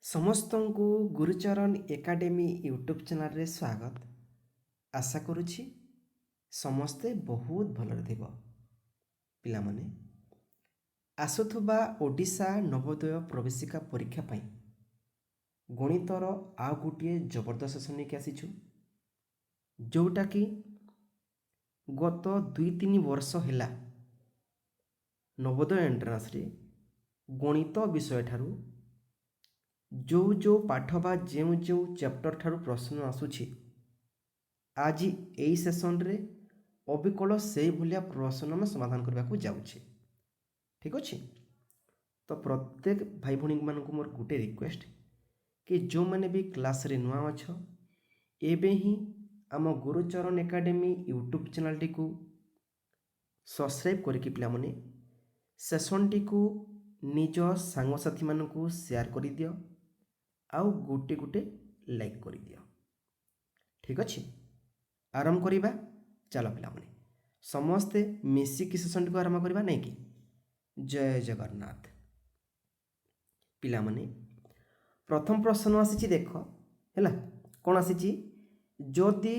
ସମସ୍ତଙ୍କୁ Gurucharan academy YouTube ଚ୍ୟାନେଲରେ ସ୍ୱାଗତ। ଆଶା କରୁଛି ସମସ୍ତେ ବହୁତ ଭଲରେ ଥିବ। ପିଲାମାନେ ଆସୁଥିବା ଓଡ଼ିଶା ନବୋଦୟ ପ୍ରବେଶିକା ପରୀକ୍ଷା ପାଇଁ ଗଣିତର ଆଉ ଗୋଟିଏ ଜବରଦସ୍ତ ସେସନ୍ ନେଇକି ଆସିଛୁ, ଯେଉଁଟାକି ଗତ 2-3 ବର୍ଷ ହେଲା ନବୋଦୟ ଏଣ୍ଟ୍ରାନ୍ସରେ ଗଣିତ ବିଷୟଠାରୁ ଯେଉଁ ପାଠ ବା ଯେଉଁ ଚାପ୍ଟର ଠାରୁ ପ୍ରଶ୍ନ ଆସୁଛି, ଆଜି ଏହି ସେସନ୍ରେ ଅବିକଳ ସେଇଭଳିଆ ପ୍ରଶ୍ନ ଆମେ ସମାଧାନ କରିବାକୁ ଯାଉଛେ। ଠିକ୍ ଅଛି, ତ ପ୍ରତ୍ୟେକ ଭାଇ ଭଉଣୀମାନଙ୍କୁ ମୋର ଗୋଟେ ରିକ୍ୱେଷ୍ଟ କି ଯେଉଁମାନେ ବି କ୍ଲାସ୍ରେ ନୂଆ ଅଛ, ଏବେ ହିଁ ଆମ ଗୁରୁଚରଣ ଏକାଡେମୀ ୟୁଟ୍ୟୁବ୍ ଚ୍ୟାନେଲଟିକୁ ସବସ୍କ୍ରାଇବ୍ କରିକି ପିଲାମାନେ ସେସନ୍ଟିକୁ ନିଜ ସାଙ୍ଗସାଥିମାନଙ୍କୁ ସେୟାର କରିଦିଅ ଆଉ ଗୋଟେ ଲାଇକ୍ କରିଦିଅ। ଠିକ୍ ଅଛି, ଆରମ୍ଭ କରିବା। ଚାଲ ପିଲାମାନେ ସମସ୍ତେ ମିଶିକି ସେସନ୍ଟିକୁ ଆରମ୍ଭ କରିବା, ନାଇଁ କି? ଜୟ ଜଗନ୍ନାଥ। ପିଲାମାନେ ପ୍ରଥମ ପ୍ରଶ୍ନ ଆସିଛି, ଦେଖ ହେଲା କ'ଣ ଆସିଛି। ଯଦି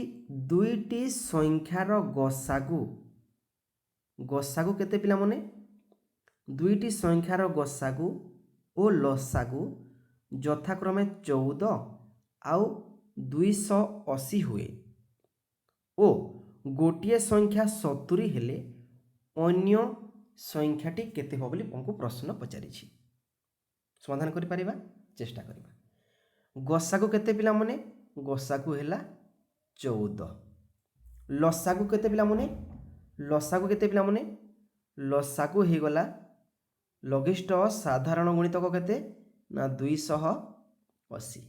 ଦୁଇଟି ସଂଖ୍ୟାର ଗସାଗୁ କେତେ ପିଲାମାନେ? ଦୁଇଟି ସଂଖ୍ୟାର ଗସାଗୁ ଓ ଲସାଗୁ ଯଥାକ୍ରମେ 14 ଆଉ 280 ହୁଏ ଓ ଗୋଟିଏ ସଂଖ୍ୟା 70 ହେଲେ ଅନ୍ୟ ସଂଖ୍ୟାଟି କେତେ ହେବ ବୋଲି ଆମକୁ ପ୍ରଶ୍ନ ପଚାରିଛି। ସମାଧାନ କରିପାରିବା, ଚେଷ୍ଟା କରିବା। ଗସାଗୁ କେତେ ପିଲାମାନେ? ଗସାଗୁ ହେଲା 14। ଲସାଗୁ କେତେ ପିଲାମାନେ? ଲସାଗୁ କେତେ ପିଲାମାନେ? ଲସାଗୁ ହେଇଗଲା ଲଘିଷ୍ଠ ସାଧାରଣ ଗୁଣିତକ କେତେ ନା 280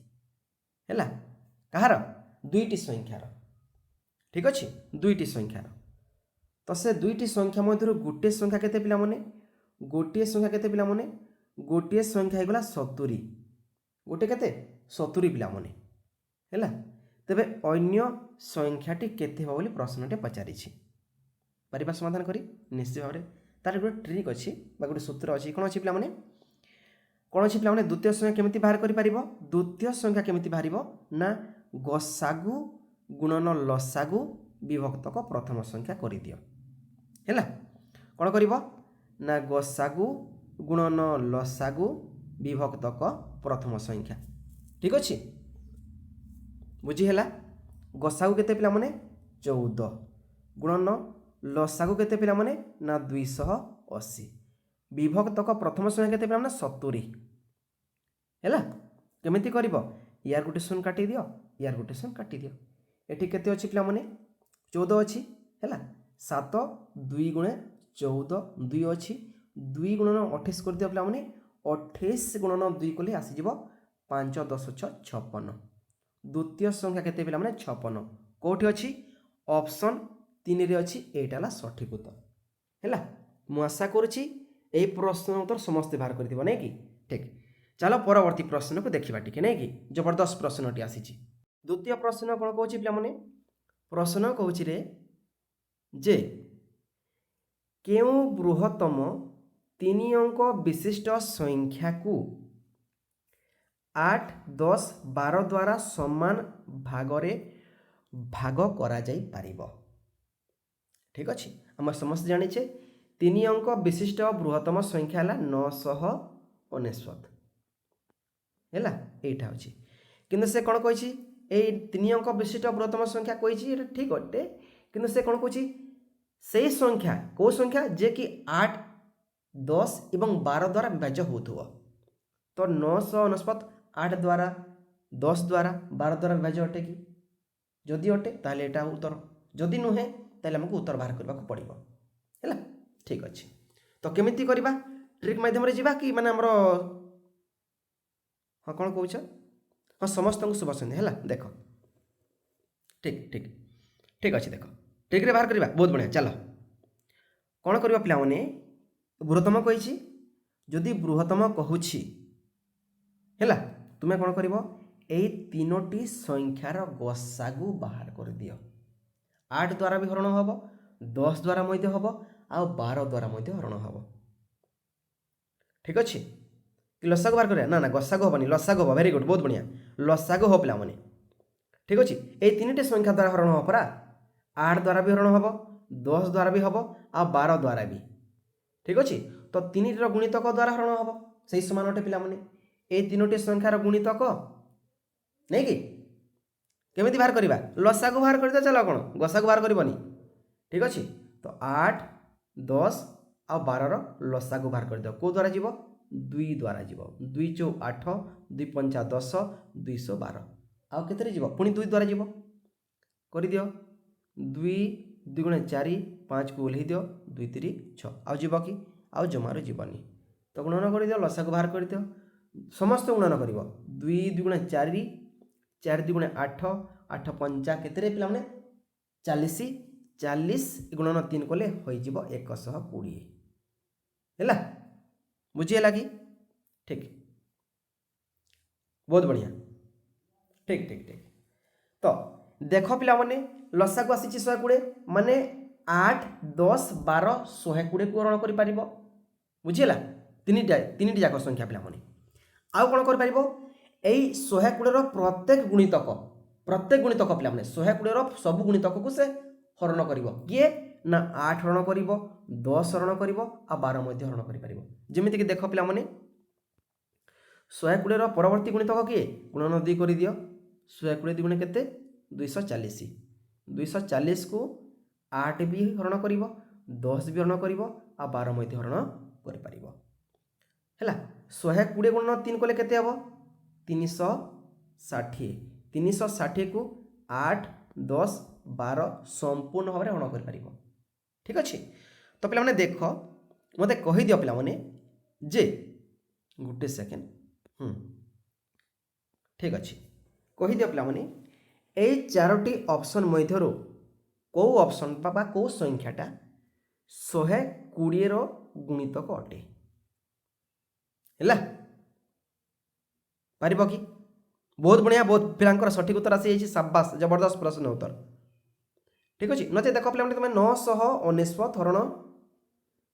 ହେଲା। କାହାର? ଦୁଇଟି ସଂଖ୍ୟାର। ଠିକ୍ ଅଛି, ଦୁଇଟି ସଂଖ୍ୟାର। ତ ସେ ଦୁଇଟି ସଂଖ୍ୟା ମଧ୍ୟରୁ ଗୋଟିଏ ସଂଖ୍ୟା କେତେ ପିଲାମାନେ? ଗୋଟିଏ ସଂଖ୍ୟା କେତେ ପିଲାମାନେ? ଗୋଟିଏ ସଂଖ୍ୟା ହେଇଗଲା 70। ଗୋଟିଏ କେତେ? 70 ପିଲାମାନେ ହେଲା। ତେବେ ଅନ୍ୟ ସଂଖ୍ୟାଟି କେତେ ହେବ ବୋଲି ପ୍ରଶ୍ନଟେ ପଚାରିଛି। ପାରିବା ସମାଧାନ କରି? ନିଶ୍ଚିତ ଭାବରେ। ତାର ଗୋଟେ ଟ୍ରିକ୍ ଅଛି ବା ଗୋଟେ ସୂତ୍ର ଅଛି। କ'ଣ ଅଛି ପିଲାମାନେ? କ'ଣ ଅଛି ପିଲାମାନେ? ଦ୍ୱିତୀୟ ସଂଖ୍ୟା କେମିତି ବାହାର କରିପାରିବ? ଦ୍ୱିତୀୟ ସଂଖ୍ୟା କେମିତି ବାହାରିବ ନା ଗସାଗୁ ଗୁଣନ ଲସାଗୁ ବିଭକ୍ତକ ପ୍ରଥମ ସଂଖ୍ୟା କରିଦିଅ ହେଲା। କ'ଣ କରିବ ନା ଗସାଗୁ ଗୁଣନ ଲସାଗୁ ବିଭକ୍ତକ ପ୍ରଥମ ସଂଖ୍ୟା। ଠିକ୍ ଅଛି, ବୁଝି ହେଲା? ଗସାଗୁ କେତେ ପିଲାମାନେ? 14 ଗୁଣନ ଲସାଗୁ କେତେ ପିଲାମାନେ? ନା 280। ବିଭକ୍ତକ ପ୍ରଥମ ସଂଖ୍ୟା କେତେ ପିଲାମାନେ? 70 ହେଲା। କେମିତି କରିବ? ୟାର ଗୋଟେ ଶୂନ କାଟିଦିଅ, ୟାର ଗୋଟେ ଶୂନ କାଟିଦିଅ। ଏଠି କେତେ ଅଛି ପିଲାମାନେ? 14 ଅଛି ହେଲା। 7 2 ଗୁଣେ 14 2 ଅଛି। 2 ଗୁଣନ 28 କରିଦିଅ ପିଲାମାନେ। 28 ଗୁଣନ 2 କଲେ ଆସିଯିବ 5 10 6 56। ଦ୍ୱିତୀୟ ସଂଖ୍ୟା କେତେ ପିଲାମାନେ? 56। କେଉଁଠି ଅଛି? ଅପସନ୍ 3ରେ ଅଛି। ଏଇଟା ହେଲା ସଠିକ୍ ଉତ୍ତର ହେଲା। ମୁଁ ଆଶା କରୁଛି এই ପ୍ରଶ୍ନ ଉତ୍ତର ସମସ୍ତେ ବାହାର କରିଥିବ, ନାଇଁ କି? ଠିକ୍। ଚାଲ ପରବର୍ତ୍ତୀ ପ୍ରଶ୍ନକୁ ଦେଖିବା ଟିକେ, ନାଇଁ କି? ଜବରଦସ୍ତ ପ୍ରଶ୍ନଟି ଆସିଛି। ଦ୍ୱିତୀୟ ପ୍ରଶ୍ନ କ'ଣ କହୁଛି ପିଲାମାନେ? ପ୍ରଶ୍ନ କହୁଛି ଯେ କେଉଁ ବୃହତ୍ତମ 3 ଅଙ୍କ ବିଶିଷ୍ଟ ସଂଖ୍ୟାକୁ 8 10 12 ଦ୍ୱାରା ସମାନ ଭାଗରେ ଭାଗ କରାଯାଇପାରିବ? ଠିକ୍ ଅଛି, ଆମେ ସମସ୍ତେ ଜାଣିଛେ 3 ଅଙ୍କ ବିଶିଷ୍ଟ ବୃହତ୍ତମ ସଂଖ୍ୟା ହେଲା 999 ହେଲା। ଏଇଟା ଅଛି, କିନ୍ତୁ ସେ କ'ଣ କହିଛି? ଏଇ 3 ଅଙ୍କ ବିଶିଷ୍ଟ ବୃହତ୍ତମ ସଂଖ୍ୟା କହିଛି, ଏଇଟା ଠିକ୍ ଅଟେ। କିନ୍ତୁ ସେ କ'ଣ କହୁଛି? ସେଇ ସଂଖ୍ୟା, କେଉଁ ସଂଖ୍ୟା? ଯେ କି 8 10 ଏବଂ 12 ଦ୍ୱାରା ବିଭାଜ୍ୟ ହେଉଥିବ। ତ 999 8 ଦ୍ୱାରା 10 ଦ୍ୱାରା 12 ଦ୍ୱାରା ବିଭାଜ୍ୟ ଅଟେ କି? ଯଦି ଅଟେ ତାହେଲେ ଏଇଟା ଉତ୍ତର, ଯଦି ନୁହେଁ ତାହେଲେ ଆମକୁ ଉତ୍ତର ବାହାର କରିବାକୁ ପଡ଼ିବ ହେଲା। ଠିକ୍ ଅଛି, ତ କେମିତି କରିବା? ଟ୍ରିକ୍ ମାଧ୍ୟମରେ ଯିବା କି ମାନେ ଆମର ହଁ କ'ଣ କହୁଛ? ହଁ, ସମସ୍ତଙ୍କୁ ଶୁଭ ସନ୍ଧ୍ୟା ହେଲା। ଦେଖ ଠିକ୍ ଠିକ୍ ଠିକ୍ ଅଛି, ଦେଖ ଠିକ୍ରେ ବାହାର କରିବା। ବହୁତ ବଢ଼ିଆ। ଚାଲ କ'ଣ କରିବା ପିଲାମାନେ? ବୃହତ୍ତମ କହିଛି, ଯଦି ବୃହତ୍ତମ କହୁଛି ହେଲା, ତୁମେ କ'ଣ କରିବ? ଏଇ 3ଟି ସଂଖ୍ୟାର ଗସାଗୁ ବାହାର କରିଦିଅ। 8 ଦ୍ୱାରା ବି ହରଣ ହେବ, 10 ଦ୍ୱାରା ମଧ୍ୟ ହେବ, ଆଉ 12 ଦ୍ୱାରା ମଧ୍ୟ ହରଣ ହେବ। ଠିକ୍ ଅଛି, कि लसागु बाहर करिया ना ना गसागु हेनी लसागु हम वेरी गुड बहुत बढ़िया लसागु हो पिला माने ठीक अच्छे ये तीन संख्या द्वारा हरण हम परा 8 द्वारा भी हरण हम 10 द्वारा भी हम आ 12 द्वारा भी ठीक अच्छे तो तीन गुणितक द्वारा हरण हम से समान अटे पिला माने ये तीनोटी संख्यार गुणितक नहीं कि केमिति बाहर करवा लसागु बाहर कर चलो कौन गसागु बाहर करनी ठीक अच्छे तो 8 10 आ 12 लसागु बाहर कर कौ द्वारा जीव 2 द्वारा जीव 2 चौ 8 2 पंचा 10 212 आउ केतरे जीव पुणी 2 द्वारा जीव कर दियो 2 2 गुणे 4 5 को ओल्हे दियो 2 3 6 आउ जीव कि आउ जमार जीवनी तो गुणन कर दियो लसागु बाहर कर दियो समस्त गुणन कर 2 2 गुणे 4 4 2 गुणे 8 8 पंचा केतरे पिला माने 40 40 गुणन 3 कले होई जीव 120 हैला बुझीगला कि ठीक बहुत बढ़िया ठीक ठीक ठीक तो देख पिला माने लसागु आसी 120 माने 8 10 12 120 को हरण कर पारिबो बुझीगला तीन जाक संख्या पिला माने आउ कोन कर पारिबो एई 120 रो प्रत्येक गुणितक पिला माने 120 रो सब गुणितक को से हरण करिवो किए ना 8 हरण करिवो 10 हरण करिवो आ 12 मध्ये हरण करि पारिबो जेमिति कि देख पिला माने 120 रो परवर्ती गुणितक किए गुणन 2 करि दियो 120 2 गुणे केते 240 240 को 8 भी हरण करिवो 10 भी हरण करिवो आ 12 मध्ये हरण करि पारिबो हैला 120 गुणन 3 कले केते हबो 360 360 को 8 10 12 संपूर्ण भाव में हरण कर पारिबो ठीक अच्छे तो पिला माने देख मते कहि दियो पिला माने जे गुटे सेकेंड ठीक अच्छे कहि दियो पिला माने ए चारोटी ऑप्शन मध्यरो को ऑप्शन बा को संख्याटा 120 रो गुणितक अटे हैला पारिबो कि बहुत बढ़िया बहुत पिलांकर सठिक उत्तर आसी जाइए शाबाश जबरदस्त प्रश्न उत्तर ठीक अच्छे नचे देख पे तुम 999 हरण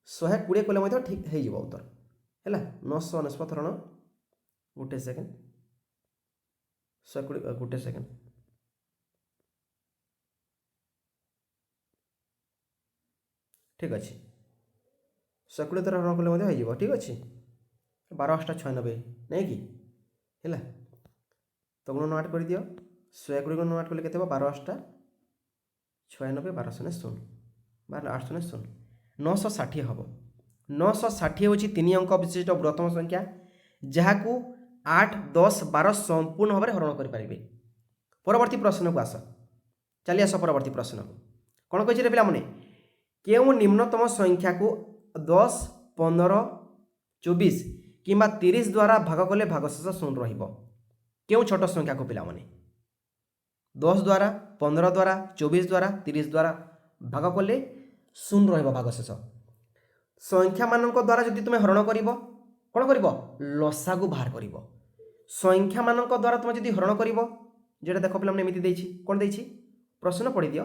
120 कले ठीक हो उत्तर है 999 हरण गोटे सेकेंड 120 गोटे सेकेंड ठीक अच्छे 120 थर हरण कले हो ठीक अच्छे 12 8 96 नहीं कि है तो गुण 8 कर दियो 120 गुण 8 कले केते 12 8 96 12 0 12 8 0 960 हम 960 हूँ 3 अंक विशिष्ट बृहत्तम संख्या जहाँ को 8 10 12 संपूर्ण भाव में हरण करें परवर्ती प्रश्न को आस चली आस परवर्ती प्रश्न को कौन कही पे क्यों निम्नतम संख्या को 10 15 24 किंबा 30 द्वारा भाग कले भागशेष शून्य रहिबो क्यों छोट संख्या को पिला 10 द्वारा 15 द्वारा 24 द्वारा 30 द्वारा भाग कले शून्य रहिबो भागशेष संख्या मानक द्वारा जदि तुम हरण करिवो कौन करिवो लसागु बाहर करिवो संख्या मानक द्वारा तुम जदि हरण करिवो जेटा देख पिला एमती देछि कौन देछि प्रश्न पढ़ी दियो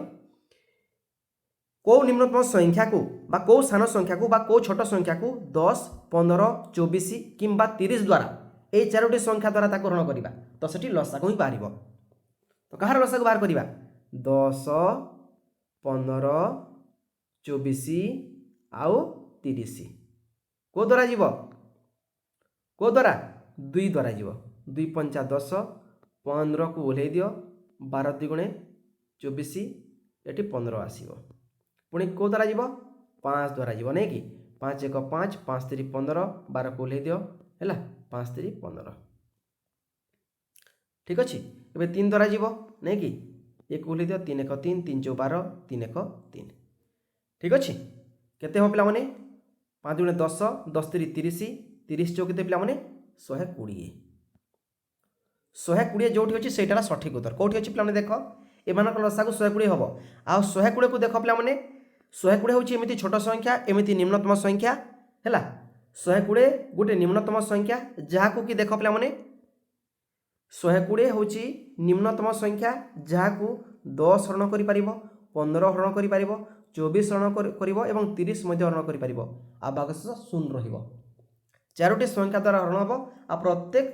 को निम्नतम संख्या को बा को सान संख्या को बा को छोट संख्या को 10 15 24 किंबा 30 द्वारा ए चारोटी संख्या द्वारा ताको हरण करिबा तो सेठी लसागु ही बाहरिबो तो कहार लसागु बाहर करिबा 10 15 24 आउ 30 को द्वारा जीव को द्वारा 2 द्वारा जीव 2 पंचा 10 15 को ओल्हे दियो 12 2 गुणे 24 एटी 15 आसीबो पुणी को द्वारा जीव 5 द्वारा जीव नहीं कि 5 1 5 5 3 15 12 को ओल्हे दियो हैला 5 3 15 ठीक अच्छे ए 3 द्वारा जीव नहीं कि एक ओल्हे दियो 3 1 3 3 4 12 3 1 3 ठीक अच्छे केते हो पिला माने 5 गुणे 10 10 3 30 30 चौ केते पिला माने 120 120 जोठी अछि सेटारा सठिक उत्तर कोठी अछि पिला माने देखो एमानक लसागु 120 हबो आ 120 को देखो पिला माने 120 होछि एमिति छोट संख्या एमिति निम्नतम संख्या हैला 120 गोटे निम्नतम संख्या जहाको कि देखो पिला माने 120 होछि निम्नतम संख्या जहाको 10 हरण करि परिबो 15 हरण करि परिबो 24 हरण करिवो एवं 30 मध्य हरण करि परिबो आ भागशेष शून्य रहिबो चारोटी संख्या द्वारा हरण हम आ प्रत्येक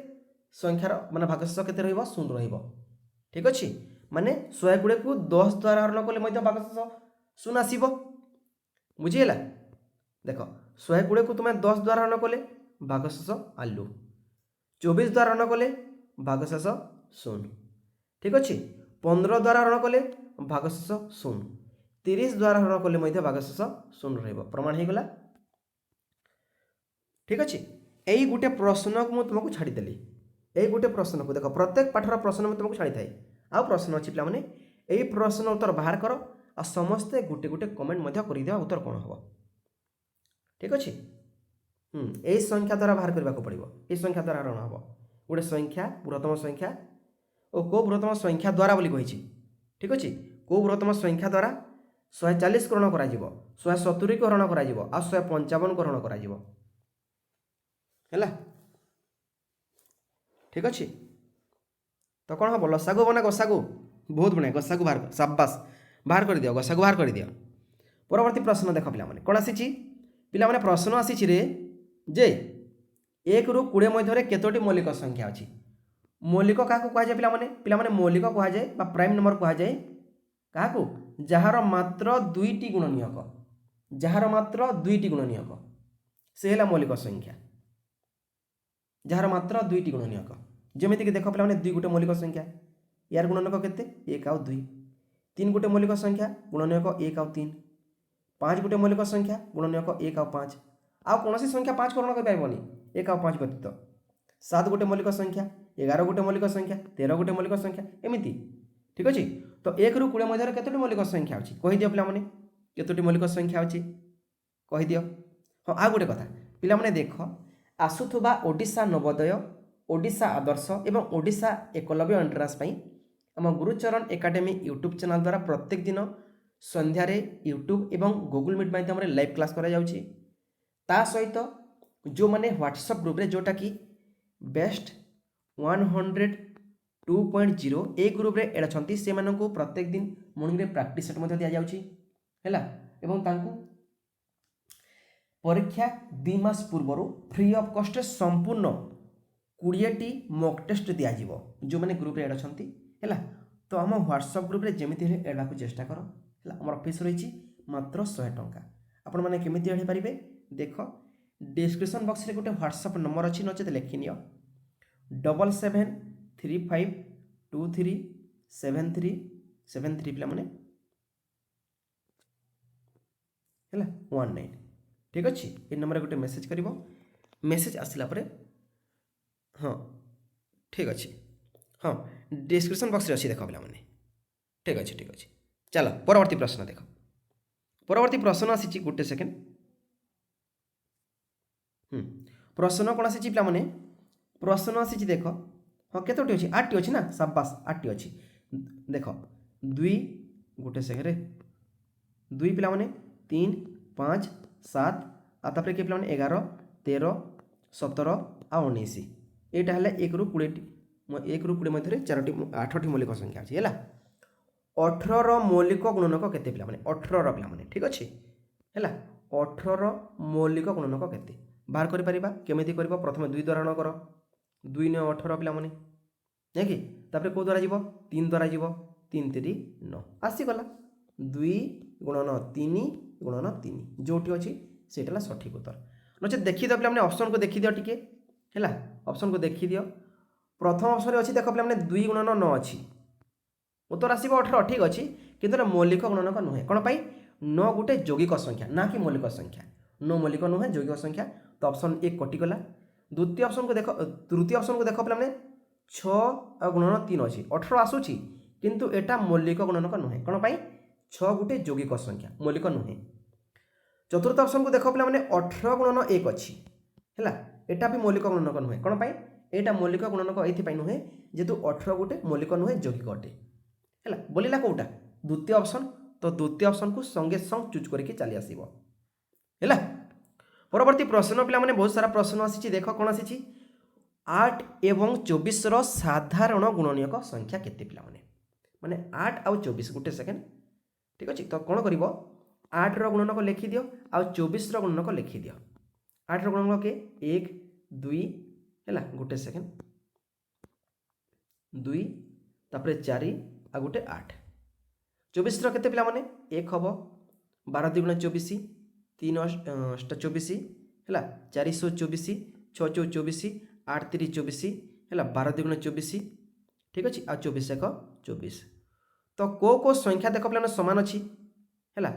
संख्यार माने भागशेष केते रहिबो शून्य रहिबो ठीक अछि माने 120 को 10 द्वारा हरण कले मध्य भागशेष शून्य आसीबो बुझिला देख 120 को तुम 10 द्वारा हरण कले भागशेष आलु 24 द्वारा हरण कले भागशेष शून्य ठीक अछि 15 द्वारा हरण कले भागशेष शून्य 30 द्वारा हरण कले मध्य भागशेष शून्य रहिबो प्रमाण हे गला ठीक अछि एई गुटे प्रश्न को मु तुमको छाड़ी देली एई गुटे प्रश्न को देखो प्रत्येक पाठर प्रश्न में तुमको छाड़ी थाए आ प्रश्न अछि पिला माने एई प्रश्न उत्तर बाहर करो आ समस्ते गुटे गुटे कमेंट मध्य करि दिया उत्तर कोन हो ठीक अछि एई संख्या द्वारा बाहर करबा को पड़िबो एई संख्या द्वारा हरण हो गुटे संख्या बृहत्तम संख्या ओ को बृहत्तम संख्या द्वारा बोली कहिछि ठीक अछि को बृहत्तम संख्या द्वारा 140 को हरण करा जिवो 170 को हरण करा जिवो आ 155 को हरण करा जिवो हैला ठीक अच्छे तो कौन हम लसागु बना गसागु बहुत बढ़िया गसागु बाहर कर शाबाश बाहर कर दियो गसागु बाहर कर दियो परवर्ती प्रश्न देख पिला माने कौन आसी पिला माने प्रश्न आसी रे जे 1 रु 20 मध्य केतोटी मौलिक संख्या अछि मौलिक क्या कह जाए पिला माने मौलिक कह जाए बा प्राइम नंबर कह जाए क्या जार मात्र 2टी गुणनीयक जार मात्र 2टी गुणनीयक से है मौलिक संख्या जार मात्र 2टी गुणनीयक जमीक देख पे 2 गोटे मौलिक संख्या यार गुणनीयक केते 1 आउ 2 3 गोटे मौलिक संख्या गुणनीयक 1 आउ 3 5 गोटे मौलिक संख्या गुणनीयक 1 आउ 5 आउ कौन संख्या 5 को गणना कर 1 आउ 5 व्यतीत 7 गोटे मौलिक संख्या 11 गोटे मौलिक संख्या 13 गोटे मौलिक संख्या एमती ठीक अच्छे तो 1 रु 20 मध्य केतोटी मौलिक संख्या अच्छी कही दियो पिला माने केतोटी मौलिक संख्या अच्छी कही दियो हाँ आ गोटे कथा पिला माने देख आसुथुबा ओडिशा नवोदय ओडिशा आदर्श एवं ओडिशा एकलव्य एंट्रांस आम गुरुचरण एकाडेमी यूट्यूब चैनल द्वारा प्रत्येक दिन संध्यारे यूट्यूब एवं गूगल मीट माध्यम लाइव क्लास करा जाउछि ता सहित जो माने व्हाट्सएप ग्रुप रे जोटा कि बेस्ट 102.0 ए ग्रुप रे एड अछंती से माननको प्रत्येक दिन मॉर्निंग रे प्रैक्टिस सेट मध्ये दिया जाउछि हैला एवं तांको परीक्षा 2 मास पूर्व फ्री ऑफ कॉस्ट संपूर्ण 20टी मॉक टेस्ट दिया जिवो जो माने ग्रुप रे एड अछंती हैला तो हम व्हाट्सएप ग्रुप रे जेमिति हे एड को चेष्टा करो हैला हमर फीस रहिछि मात्र 100 टंका आपण माने केमिति एड पारिबे देखो डिस्क्रिप्शन बॉक्स रे गोटे व्हाट्सएप नंबर अछि नचेत लेखि नियो 7735237373 पिला माने हैला 19 ठीक अच्छे ये नंबर गोटे मेसेज करिवो मेसेज आसला परे हाँ ठीक अच्छे हाँ डिस्क्रिप्शन बॉक्स रे अच्छी देख पिला माने ठीक अच्छे चलो परवर्ती प्रश्न देख परवर्ती प्रश्न आसी गोटे सेकेंड प्रश्न कौन आसी पिला माने प्रश्न आसी देख हाँ केतोटी अच्छी 8टी अच्छी ना शाबाश 8टी अच्छी देख 2 गोटे सेकेंड 2 पिला माने 3 5 7 आतापर के पिला 11 13 17 आ 19 एटा हला 1 रु 20 मध्य 4टी 8टी मौलिक संख्या अछि हैला 18 मौलिक गुणनक केते पिला माने 18 पिला माने ठीक अछि हैला 18 मौलिक गुणनक केते बाहर करि परिबा केमिति करबो प्रथमे 2 द्वारा हरण कर 2 ने 18 पिला माने नेकी तापर को द्वारा जीवो 3 द्वारा जीवो 3 3 9 आसी गला 2 गुणन 3 गुणन 3 जोटी अछि सेटा सठिक उत्तर नचे देखि दियो पिला माने ऑप्शन को देखि दियो टिके हैला ऑप्शन को देखि दियो प्रथम ऑप्शन रे अछि देखो पिला माने 2 गुणन 9 अछि उत्तर आसीबो 18 ठीक अछि किंतु मौलिक गुणनक नुहे कोन पई 9 गुटे यौगिक संख्या ना कि मौलिक संख्या 9 मौलिक नुहे यौगिक संख्या तो ऑप्शन 1 कटि गला द्वितीय ऑप्शन को देखो तृतीय ऑप्शन को देखो पिला माने 6 आ गुणन 3 अछि 18 आसुछि किंतु एटा मौलिक गुणनक नुहे कोन पई 6 गुटे यौगिक संख्या मौलिक नुहे चतुर्थ ऑप्शन को देखो पिला माने 18 गुणन 1 अछि हैला एटा भी मौलिक गुणनक नुहे कोन पई एटा मौलिक गुणनक एथि पई नुहे जेतु 18 गुटे मौलिक नुहे यौगिक अटे हैला बोलिला कोटा द्वितीय ऑप्शन तो द्वितीय ऑप्शन को संगे संग चूज करके चली आसीबो हैला परवर्ती प्रश्न पिला माने बहुत सारा प्रश्न आसी देखो कोन आसी 8 एवं 24 रो साधारण गुणनीयक संख्या केते पिला माने 8 आउ 24 गुटे सेकेंड ठीक अछि तो कोन करिवो 8 रो गुणनक लिखि दियो आउ 24 रो गुणनक लिखि दियो 8 रो गुणनक के 1 दुई है गोटे सेकेंड दुई तापर 4 आ गोटे 8 24 केते पिला माने 1 हम 12 2 24 3 अष्ट 24 है 424 6 चौ 24 8 3 24 है 12 2 24 ठीक अच्छे आ 24 1 24 तो को संख्या देख पे सामान अच्छी है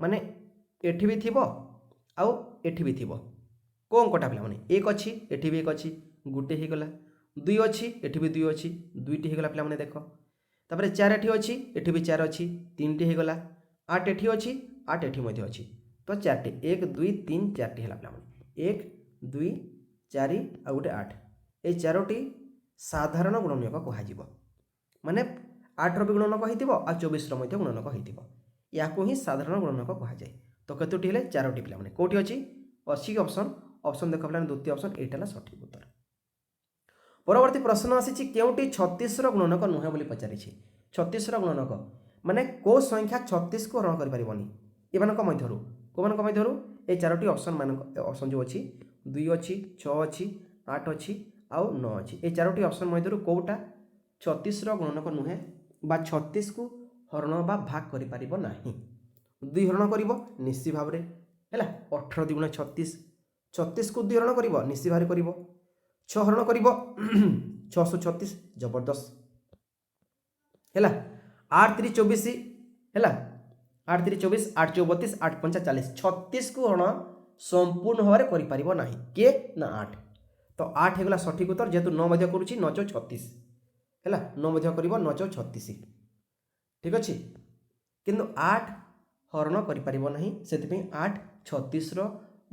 माने एठी भी थी आउ एठी भी थी को अंकटा पे मैंने 1 अच्छी एठी भी 1 अच्छी गोटे ही गला 2 अच्छी एठी भी 2 अच्छी दुईटी होगा पे मैंने देख तापर 4 एठी अच्छी एठी भी 4 अच्छी 3टी होगा 8 एठी अच्छी 8 एठी मध्य अच्छी तो 4टी 1 2 3 4टी है पे मैंने 1 2 4 आ गोटे 8 ये 4टी साधारण गुणनीयक कह माने 8 भी गुणनक हो 24 गुणनक हो या ही साधारण गुणनक कहुए तो कतोटी है 4टी पे मैंने कौटी अच्छी 80 की ऑप्शन ऑप्शन देख पे द्वितीय ऑप्शन यहाँ सठिक उत्तर। परवर्ती प्रश्न आसी केउटी 36 गुणनक नुहे बोली पचारि 36 गुणनक माने को संख्या 36 को हरण कर पारिबनी एमानक मध्यरु कोमानक मध्यरु ए 4टी ऑप्शन मानक ऑप्शन जो अच्छी 2 अच्छी 6 अच्छी 8 अच्छी आउ 9 अच्छी ए 4टी ऑप्शन मध्यरु कोटा 36 गुणनक नुहे बा 36 को हरण बा भाग करि पारिबो नाही 2 हरण करिवो निश्चित भाव रे हैला 18 2 36 36 को 2 हरण करिवो निश्चित भाव रे करिवो 6 हरण करिवो 636 जबरदस्त हैला 8 3 24 हैला 8 3 24 8 34 8 5 40 36 को हरण संपूर्ण भाव रे करि पारिबो नाही के ना 8 तो 8 हेगला सठिक उत्तर जेतु 9 मध्य करूची 9 चौ 36 हैला 9 मध्य करिवो 9 चौ 36 ठीक अच्छे किंतु 8 हरण करि पारिबो नाही सेति पे 8 36 रो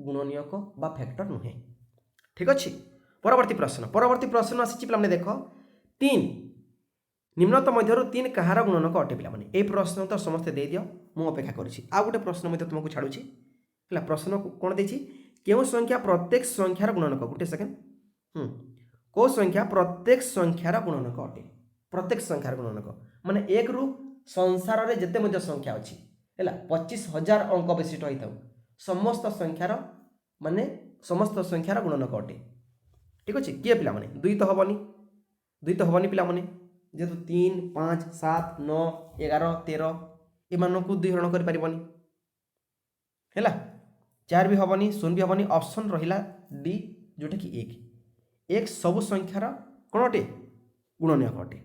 गुणनीयक बा फैक्टर नुहे ठीक अच्छे। परवर्ती प्रश्न आसी पे देख 3 निम्नतम मध्यरु 3 कहार गुणनक अटे पे ए प्रश्न तो समस्त दे दियो मु अपेक्षा करूची आ गोटे प्रश्न मध्य तुमको छाड़ुची हैला प्रश्न कोन देछि केउ संख्या प्रत्येक संख्यार गुणनक गोटे सेकेंड को संख्या प्रत्येक संख्यार गुणनक अटे प्रत्येक संख्यार गुणनक माने 1 रु संसार रे जेते मध्य संख्या अछि हैला 25,000 अंक विशिष्ट होई थाउ समस्त संख्यार माने समस्त संख्यार गुणनक अटे ठीक अछि किए पिला माने 2 तो हबनी पिला माने जेतु 3 5 7 9 11 13 एमानकु 2 हरण करि परिबनी हैला 4 भी हबनी 0 भी हबनी ऑप्शन रहिला डी जोटा कि 1 सब संख्यार कोन अटे गुणनीयक अटे।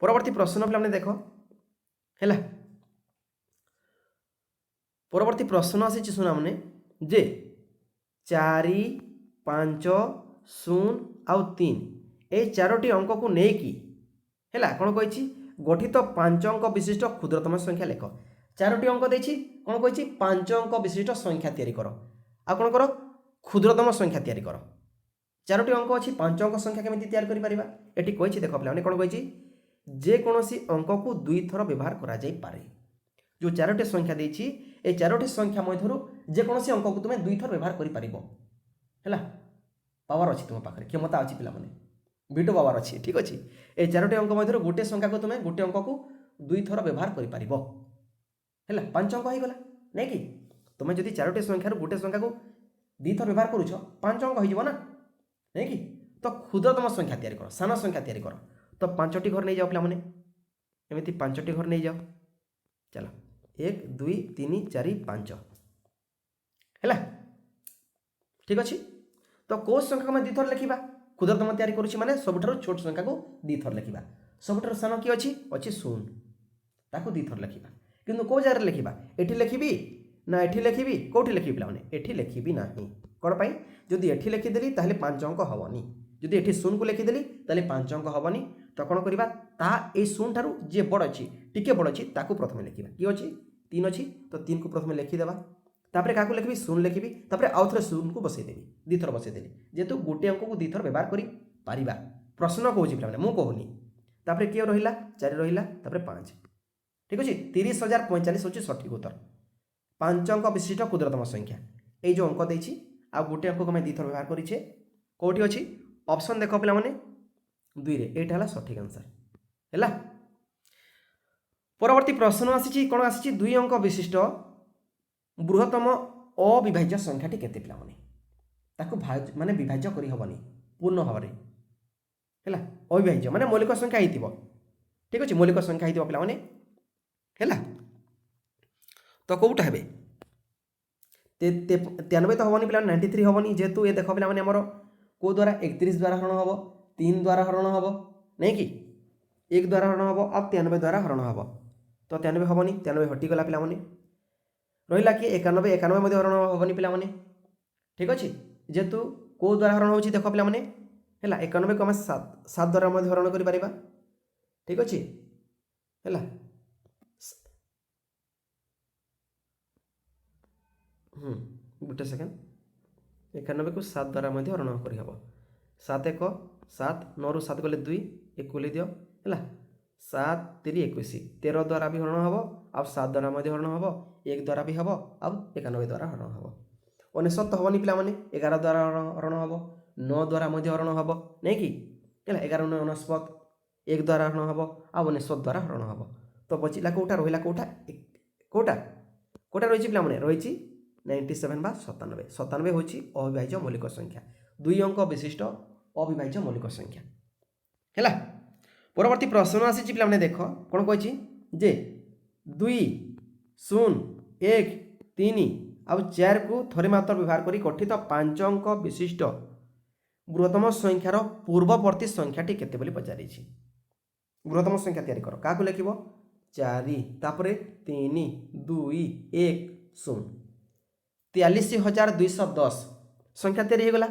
परवर्ती प्रश्न पे देखो हैला परवर्ती प्रश्न आसी सुना मैंने जे 4 5 0 आउ 3 ए 4टी अंक को नेकी हैला कौन कही गठित 5 अंक विशिष्ट क्षुद्रतम संख्या लेख 4टी अंक देछि कौन कही 5 अंक विशिष्ट संख्या तैयारी कर आ कौन कर क्षुद्रतम संख्या तैयारी कर 4टी अंक अच्छी 5 अंक संख्या केमी तैयार कर पारिबा एटी कही देख पे कौन कही जेकोसी अंक को 2 थर व्यवहार करा जाई पारे जो 4टी संख्या देछि ए 4टी संख्या मध्यरु जेकोसी अंक को तुमे 2 थर व्यवहार करि पारिबो हैला पावर अछि तुम पाखरे क्षमता अछि पिला माने बिटो पावर अछि ठीक अछि ए 4टी अंक मध्यरु गोटे संख्या को तुमे गोटे अंक को 2 थर व्यवहार करि पारिबो हैला 5 अंक होई गला नै कि तुमे जदि 4टी संख्या रो गोटे संख्या को 2 थर व्यवहार करूछ 5 अंक होई जिवो ना नै कि तो क्षुद्रतम संख्या तैयारी करो साना संख्या तैयारी करो तो 5टी घर नहीं जाओ पिला माने एमिति 5टी घर नहीं जाओ चलो 1 2 3 4 5 हैला ठीक अच्छे तो को संख्या को मैं 2 थर लिखिबा क्षुद्रतम तैयारी करूछि माने सबठारो छोट संख्या को 2 थर लिखिबा सबठारो सानो की अछि 0 ताको 2 थर लिखिबा किंतु को जगह लिखिबा एठी लिखिबी ना एठी लिखिबी कोठी लिखिबी पिला माने एठी लिखिबी नाही कोन पई जदि एठी लिखि देली ताहले 5 अंक हबनी जदि एठी 0 को लिखि देली ताहले 5 अंक हबनी तो कौन करवा ता ए 0 ठारू जे बड़ अच्छी टिके बड़ अच्छी ताकू प्रथम लिखिबा कि अच्छी 3 अच्छी तो 3 को प्रथम लिखिदेबा तापर काकू लिखिबी 0 लिखिबी तापर आउ थरे 0 को बसई देबी 2 थर बसई देली जेतु गोटे अंक को 2 थर व्यवहार करि पारिबा प्रश्न कहूछि पिला माने मु कहूनी तापर के रहिला 4 रहिला तापर 5 ठीक अछि 30,045 होछि सठिक उत्तर 5 अंक विशिष्ट क्षुद्रतम संख्या ए जो अंक देछि आ गोटे अंक को मैं 2 थर व्यवहार करिछे कोठी अछि ऑप्शन देखो पिला माने 2 रे एटा हला सठिक आंसर हैला। परवर्ती प्रश्न आसी कौन आसी 2 अंक विशिष्ट बृहत्तम अविभाज्य संख्याटी केते पिला माने ताकू माने विभाज्य करी हबनी पूर्ण भाव में है अविभाज्य माने मौलिक संख्या होइतिबो ठीक अच्छे मौलिक संख्या होइतिबो पिला माने है तो कौटा हे 93 तो हेनी पे 93 हेनी जेहेतु ये देख पे आमर कौ द्वारा 31 द्वारा हरण हम 3 द्वारा हरण हम नहीं कि 1 द्वारा हरण हम आ 93 द्वारा हरण हम तो 93 हेनी 93 हटिगला पे रहा कि 91 91 हरण हेनी पे ठीक अच्छे जेहेतु कौ द्वारा हरण हो देख पे है 91 को आम 7 द्वारा हरण कर ठीक अच्छे है गोटे सेकेंड 91 को 7 द्वारा हरण करहब 7 1 7 9 रु 7 गले 2 एक खोली दियो है 7 3 21 13 द्वारा भी हरण हम आ 7 द्वारा हरण हम 1 द्वारा भी हम आ 91 द्वारा हरण हम 69 हेनी पे 11 द्वारा हरण हम 9 द्वारा हरण हम नहीं कि 11 9 99 1 द्वारा हरण हम आ 99 द्वारा हरण हम तो बचिला कौटा रहा कौटा कौटा कौटा रही पे रही 97 बा 97 97 हूँ अविभाज्य मौलिक संख्या 2 अंक विशिष्ट अविभाज्य मौलिक संख्या है परवर्ती प्रश्न आसी पे देख कौन कही जे 2 0 1 3 आउ 4 को थरे मात्र व्यवहार करी गठित 5 अंक विशिष्ट बृहत्तम संख्यार पूर्ववर्ती संख्याटी केते बोली पचारि बृहत्तम संख्या तैयारी कर क्या लिख 4 तापर 3 2 1 0 43,210 संख्या तैयारी होगला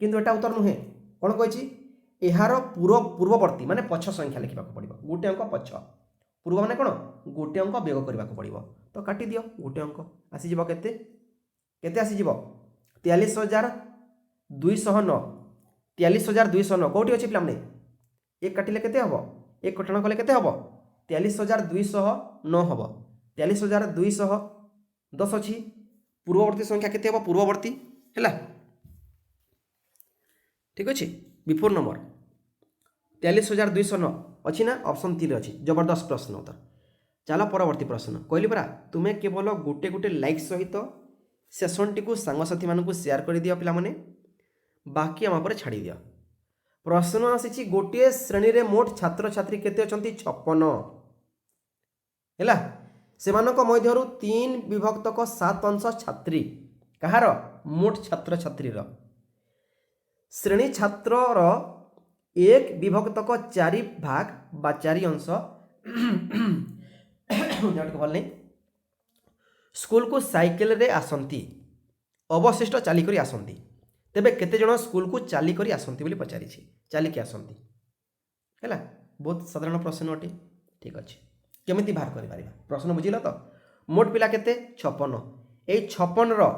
किंतु एटा उत्तर नुहे कौन कही यार पूर्ववर्ती माने पछ संख्या लिखा पड़ो गोटे अंक पछ पूर्व माने कौन गोटे अंक व्यय करने पड़ो तो काटी दियो गोटे अंक आसीज केते आसीज 43,209 43,209 कौटी अच्छी पे एक काटिले केते हम एक कटण कले केते हम 43,209 हम 43,210 अच्छी पूर्ववर्ती संख्या केते हम पूर्ववर्ती है ठीक अच्छे बिफोर नंबर 43,209 अच्छी ना ऑप्शन 3 अच्छी जबरदस्त प्रश्न उत्तर चलो परवर्ती प्रश्न कहली परा तुम्हें केवल गोटे गोटे लाइक सहित सेसन टी सांगसाथी मानक शेयर कर दियो पिला माने बाकी आम पर छाड़ी दियो प्रश्न आसी गोटे श्रेणी रे मोट छात्र छात्री केते अछंती 56 है सेमानक मध्यरु 3 विभक्तक 7 अंश छात्री कहार मोट छात्र छात्री श्रेणी छात्र एक विभक्तक 4 भाग बा 4 अंश भल नहीं स्कूल को साइकेल रे आसंती अवशिष्ट चालिक आसंती तेबे केते जण स्कूल को चालिक आसंती बोली पचारि चालिक आसंती है बहुत साधारण प्रश्न अटे ठीक अच्छे केमिति बाहर कर पारिबा प्रश्न बुझिल तो मोट पिला केते 56 ए 56 रो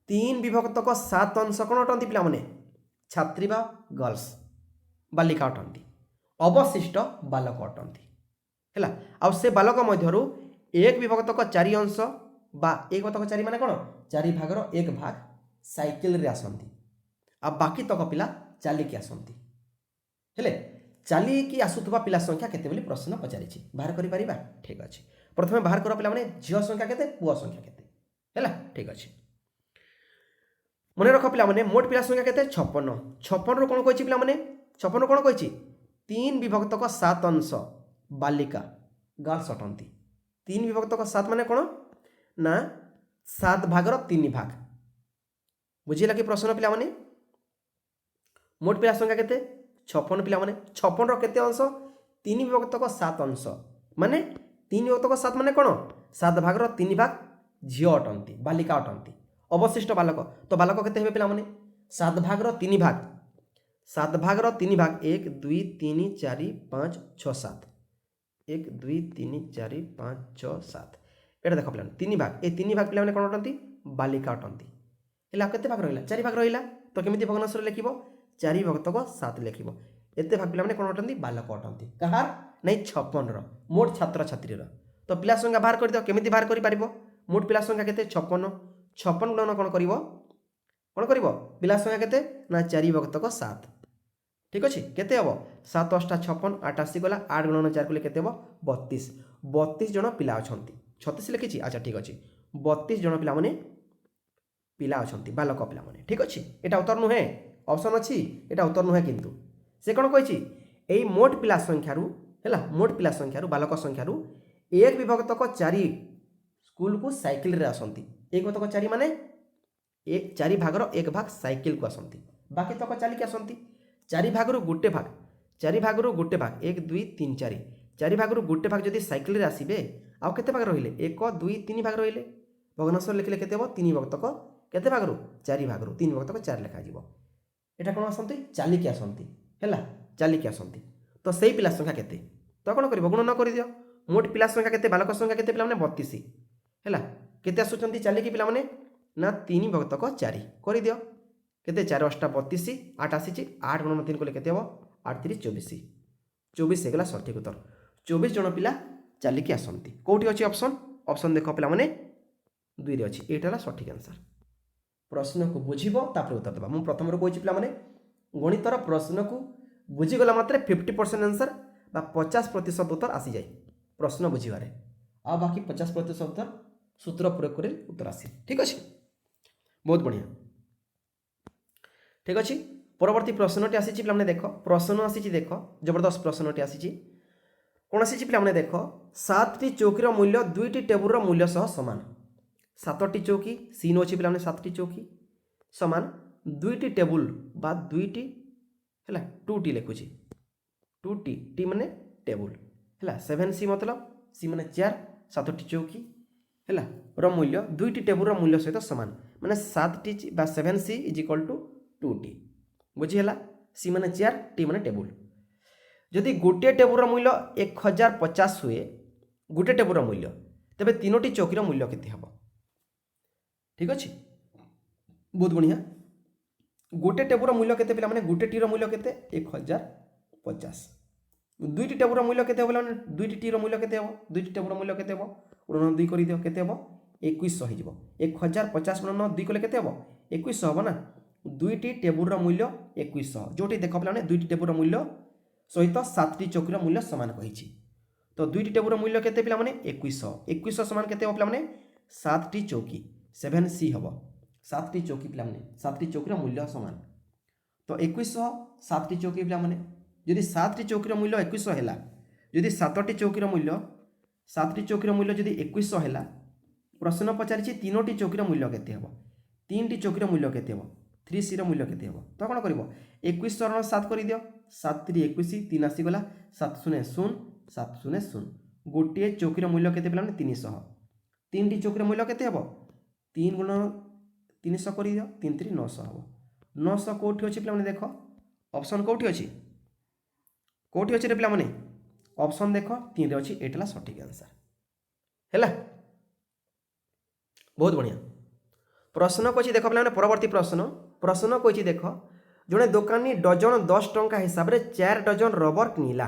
3 विभक्तक 7 अंश कोन अटंती पिला माने छात्री बा गर्ल्स बालिका अटंती अवशिष्ट बालक अटंती है आ से बालक मध्यरु एक विभक्तक 4 अंश बा एक विभक्तक 4 माने कोन 4 भागर 1 भाग साइकेल रे आसंती आ बाकी तक पिला चालिकी आसंती हेले चालिकी आसुथबा पिला संख्या केते बोली प्रश्न पचारि बाहर करि परिबा ठीक अछि प्रथमे बाहर कर पिला माने झियो संख्या केते पुआ संख्या केते हैला ठीक अछि मने रख पिला माने मोट पिला संख्या केते 56 56 रो कोन कहिछि पिला माने 56 कोन कहिछि 3 विभक्तक 7 अंश बालिका गर्ल्स अटंती 3 विभक्तक 7 माने कोन ना 7 भागर 3 भाग बुझिला कि प्रश्न पिला माने मोट पिला संख्या केते 56 पिला माने 56 रो केते अंश 3 विभक्तक 7 अंश माने 3 विभक्तक 7 माने कोन 7 भागर 3 भाग झियो अटंती बालिका अटंती अवशिष्ट बालक तो बालक केते हेबे पिला माने 7 भागर 3 भाग 7 भागर 3 भाग 1 2 3 4 5 6 7 1 2 3 4 5 6 7 एटा देख पिला 3 भाग ए 3 भाग पिला माने कोन अटंती बालिका अटंती हेला केते भाग रहिला 4 भाग रहिला तो केमिति भग्नांशरे लिखिबो 4 विभक्तक 7 लिखिबो एते भाग पिला माने कोन अटंती बालक अटंती कहार नै 56 रो मोट छात्र छात्री रो तो पिला संख्या बाहर कर दियो केमिति बाहर करि पारिबो मोट पिला संख्या केते 56 56 गुणन कोन करिवो पिला संख्या केते ना 4 विभक्तक 7 ठीक अछि केते हबो 7 8 56 88 गला 8 गुणन 4 को केते हबो 32 32 जण पिला अछंती 36 लिखिछि अच्छा ठीक अछि 32 जण पिला माने पिला अछंती बालक पिला माने ठीक अछि एटा उत्तर नुहे ऑप्शन अछि एटा उत्तर नुहे किंतु से कोन कहिछि एई मोट पिला संख्या रु हैला मोट पिला संख्या रु बालक संख्या रु एक विभक्तक 4 स्कूल को साइकिल रे आसंती एक विभक्तक 4 माने एक 4 भागर एक भाग साइकिल को आसंती बाकी तक चली के आसंती 4 भाग रु गोटे भाग 4 भाग रु गोटे भाग 1 2 3 4 4 भाग रु गोटे भाग जदि साइकिल रे आसीबे आउ केते भाग रहिले 1 2 3 भाग रहिले भग्नांश लिखले केते हो 3 विभक्तक केते भाग रु 4 भाग रु 3 विभक्तक 4 लिखा जीवो एटा कोन आसंती चाली के आसंती हैला चाली के आसंती तो सेही पिला संख्या केते तो कोन करिवो गुणन करि दियो मोट पिला संख्या केते बालक संख्या केते पिला माने 32 हैला केते आसुचंती चाली के पिला माने ना 3 विभक्तक 4 करि दियो केते 4 8 32 8 आसीची 8 गुणन 3 कोले केते हो 8 3 24 24 हेगला सठिक उत्तर 24 जन पिला चाली के आसंती कोठी अछि ऑप्शन ऑप्शन देखो पिला माने 2 रे अछि एटाला सठिक आंसर प्रश्न को बुझिबो तापर उत्तर देबा मु प्रथम रो कहछि पिला माने गणितर प्रश्न को बुझी गला मात्रे 50% आंसर बा 50% उत्तर आसी जाय प्रश्न बुझिबारे आ बाकी 50% उत्तर सूत्र प्रयोग करे उत्तर आसी ठीक अछि बहुत बढ़िया ठीक अछि परवर्ती प्रश्नटी आसीची पिला माने देखो प्रश्न आसीची देखो जबरदस्त प्रश्नटी आसीची कोन आसीची पिला माने देखो 7टी चौकीर मूल्य 2टी टेबुल रो मूल्य सह समान 7टी चौकी सीन अछि पिला माने 7टी चौकी समान 2टी टेबुल बा 2टी हैला 2टी लिखुची 2टी टी माने टेबुल हैला 7c मतलब सी माने 4 7टी चौकी हैला रो मूल्य 2टी टेबुल रो मूल्य सहित समान माने 7टी बा 7c = 2टी बुझी हैला सी माने 4 टी माने टेबुल जदि गोटे टेबुल रो मूल्य 1050 हुए गोटे टेबुल रो मूल्य तबे तीनोटी चौकी रो मूल्य केते हबो ठीक अछि बहुत बढ़िया गोटे टेबुल रो मूल्य केते पिला माने गोटे टी रो मूल्य केते 1050 दुईटी टेबुल रो मूल्य केते हबो दुईटी टी रो मूल्य केते हबो दुईटी टेबुल रो मूल्य केते हबो गुणन 2 करि दियो केते हबो 2100 हि जिवो 1050 गुणन 2 कले केते हबो 2100 हबो ना दुईटी टेबुल रो मूल्य 2100 जोटी देखो पिला माने दुईटी टेबुल रो मूल्य सहित 7टी चौकी रो मूल्य समान कहिछि तो दुईटी टेबुल रो मूल्य केते पिला माने 2100 समान केते हो पिला माने 7टी चौकी 7c हबो 7टी चौकी पिला माने 7टी चौकी रो मूल्य समान तो 2100 7टी चौकी पिला माने यदि 7टी चौकी रो मूल्य 2100 हैला यदि 7टी चौकी रो मूल्य 7टी चौकी रो मूल्य यदि 2100 हैला प्रश्न पचारिछि तीनोटी चौकी रो मूल्य केते हबो तीनटी चौकी रो मूल्य केते हबो 3c रो मूल्य केते हबो तो कोन करबो 2100 रण 7 करि दियो 7 3 21 3 आसी गला 7 0 0 7 0 0 गोटे चौकी रो मूल्य केते पिला माने 300 तीनटी चौकी रो मूल्य केते हबो 3 गुण 300 करि दियो 3 3 900 हबो 900 कोठी अछि पिला माने देखो ऑप्शन कोठी अछि रे पिला माने ऑप्शन देखो 3 रे अछि एटला सठिक आंसर हैला बहुत बढ़िया प्रश्न कोछि देखो पिला माने परवर्ती प्रश्न कोछि देखो जने दुकानी डजन 10 टंका हिसाब रे 4 डजन रबर किनिला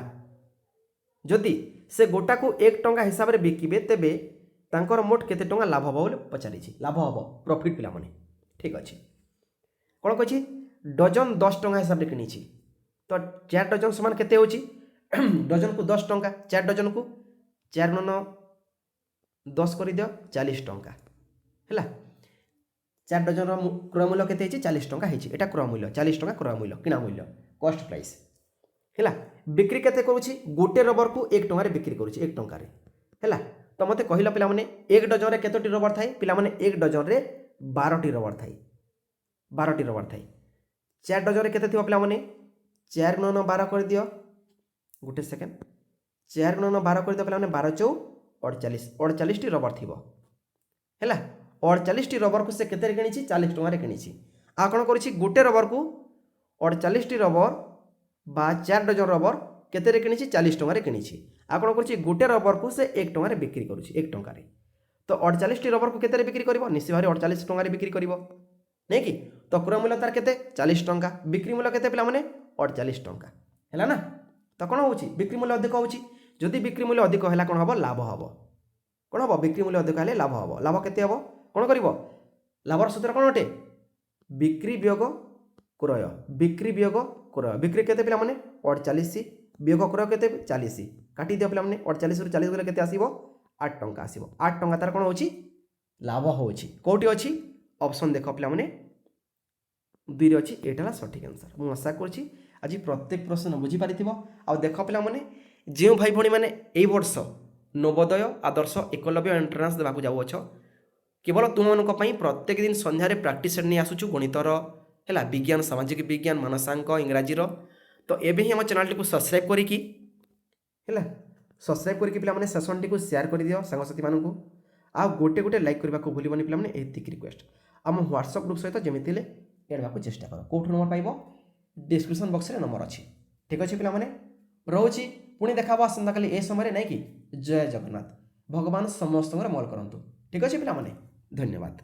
जदि से गोटा को 1 टंका हिसाब रे बिकिबे तेबे तांकर मोट केते टंका लाभ हबो बोले पचारिछि लाभ हबो प्रॉफिट पिला माने ठीक अछि कोन कहछि डजन 10 टंका हिसाब रे किनिछि तो 4 डजन समान केते होछि डजन को 10 टंका 4 डजन को 4 गुणन 10 करि दियो 40 टंका हैला 4 डजन रो क्रय मूल्य केते हिछि 40 टंका हिछि एटा क्रय मूल्य 40 टंका क्रय मूल्य किना मूल्य कॉस्ट प्राइस हैला बिक्री केते करूछि गोटे रबर को 1 टंका रे बिक्री करूछि 1 टंका रे हैला तो मते कहिला पिला माने 1 डजन रे केतोटी रबर थाई पिला माने 1 डजन रे 12टी रबर थाई 12टी रबर थाई 4 डजन रे केते थिबो पिला माने 4 गुणन 12 कर दियो गुटे सेकेंड 4 गुणन 12 कर दियो पिला माने 12 4 48 48 टी रबर थिबो हैला 48 टी रबर को से केते रे किनिछि 40 टंका रे किनिछि आ कोन करिछि गुटे रबर को 48 टी रबर बा 4 डजन रबर केते रे किनिछि 40 टंका रे किनिछि आ कोन करिछि गुटे रबर को से 1 टंका रे बिक्री करूछि 1 टंका रे तो 48 टी रबर को केते रे बिक्री करबो निश्चय भारी 48 टंका रे बिक्री करबो नै कि तो क्रय मूल्य तार केते 40 टंका बिक्री मूल्य केते पिला माने 48 टंका हैला ना तो कोन होउछि बिक्री मूल्य अधिक होउछि जदि बिक्री मूल्य अधिक हैला कोन हबो लाभ हबो कोन हबो बिक्री मूल्य अधिक हैले लाभ हबो लाभ केते हबो कोन करिवो लाभर सूत्र कोन होटे बिक्री वियोग क्रय बिक्री केते पिला माने 48 वियोग क्रय केते 40 काटी दियो पिला माने 48 रु 40 गले केते आसीबो 8 टंका आसीबो 8 टंका तार कोन होउछि लाभ होउछि कोठी अछि ऑप्शन देख पे दुई अच्छी यहाँ सठिक आंसर। मुझे आशा करुँची आज प्रत्येक प्रश्न बुझीपारि आ देख पे जो भाई भाई मैंने यही वर्ष नवोदय आदर्श एकलव्य एंट्रांस देवाक जाऊछ केवल तुम प्रत्येक दिन संध्यारे प्रैक्टिस सेट नहीं आसुचु गणितर है विज्ञान सामाजिक विज्ञान मानसांक इंग्राजी तो एबे ही आम चैनल को सब्सक्राइब करिकी है सब्सक्राइब करके पे सेसन टी शेयर कर दियो सांगसाथी मानू आ गोटे गोटे लाइक करने को भूलनी पे एतिक रिक्वेस्ट आम व्हाट्सअप ग्रुप सहित जमी एड को चेष्टा कर कौट नंबर पाइब डिस्क्रिप्शन बॉक्स रे नंबर अच्छी ठीक अच्छे पे रोची पुणी देखा आसंता काली ए समय नहीं कि जय जगन्नाथ भगवान समस्त मंगल करंतु ठीक अच्छे पे धन्यवाद।